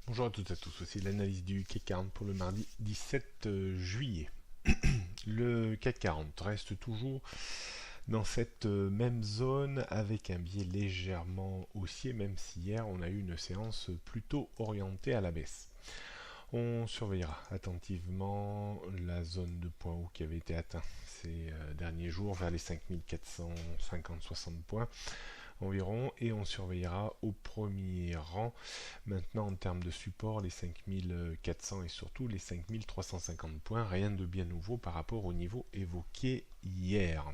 Bonjour à toutes et à tous, voici l'analyse du CAC 40 pour le mardi 17 juillet. Le CAC 40 reste toujours dans cette même zone avec un biais légèrement haussier, même si hier on a eu une séance plutôt orientée à la baisse. On surveillera attentivement la zone de point haut qui avait été atteinte ces derniers jours vers les 5450-60 points environ, et on surveillera au premier rang maintenant en termes de support les 5400 et surtout les 5350 points, rien de bien nouveau par rapport au niveau évoqué hier.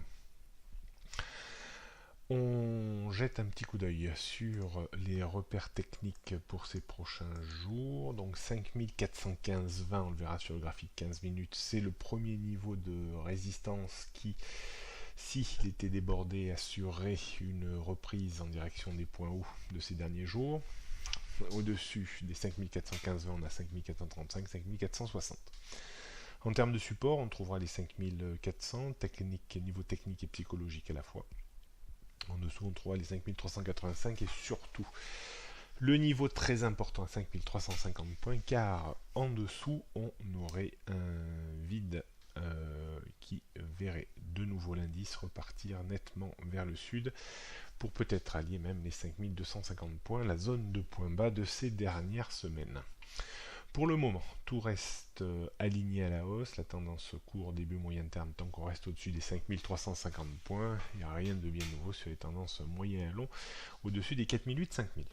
On jette un petit coup d'œil sur les repères techniques pour ces prochains jours. Donc 5415-20, on le verra sur le graphique 15 minutes, c'est le premier niveau de résistance qui, s'il était débordé, assurerait une reprise en direction des points hauts de ces derniers jours. Au-dessus des 5415-20, on a 5435, 5460. En termes de support, on trouvera les 5400, niveau technique et psychologique à la fois. En dessous, on trouvera les 5385 et surtout le niveau très important à 5350 points, car en dessous, on aurait un vide qui verrait de nouveau l'indice repartir nettement vers le sud pour peut-être allier même les 5250 points, la zone de point bas de ces dernières semaines. Pour le moment, tout reste aligné à la hausse, la tendance court, début, moyen terme, tant qu'on reste au-dessus des 5350 points, il n'y a rien de bien nouveau sur les tendances moyen et long, au-dessus des 4008, 5000.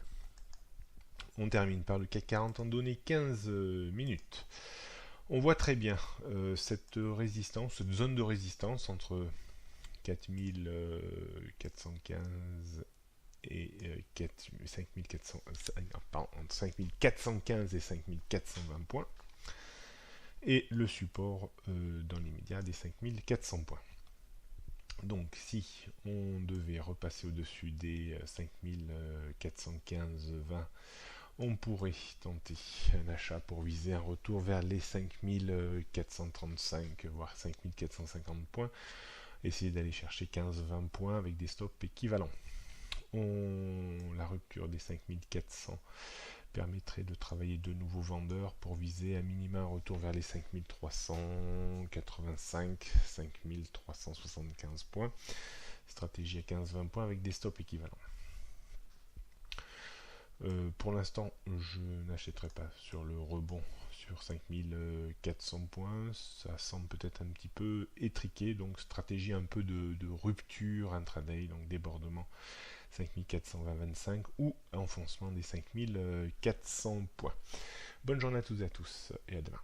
On termine par le CAC 40 en données 15 minutes. On voit très bien cette résistance, cette zone de résistance entre 4415 et 5400, entre 5415 et 5420 points, et le support dans l'immédiat des 5400 points. Donc si on devait repasser au-dessus des 5415-20, on pourrait tenter un achat pour viser un retour vers les 5435 voire 5450 points, essayer d'aller chercher 15-20 points avec des stops équivalents. La rupture des 5400 permettrait de travailler de nouveaux vendeurs pour viser à minima un retour vers les 5385, 5375 points. Stratégie à 15-20 points avec des stops équivalents. Pour l'instant, je n'achèterai pas sur le rebond sur 5400 points. Ça semble peut-être un petit peu étriqué, donc stratégie un peu de rupture intraday, donc débordement 5420-25 ou enfoncement des 5400 points. Bonne journée à toutes et à tous et à demain.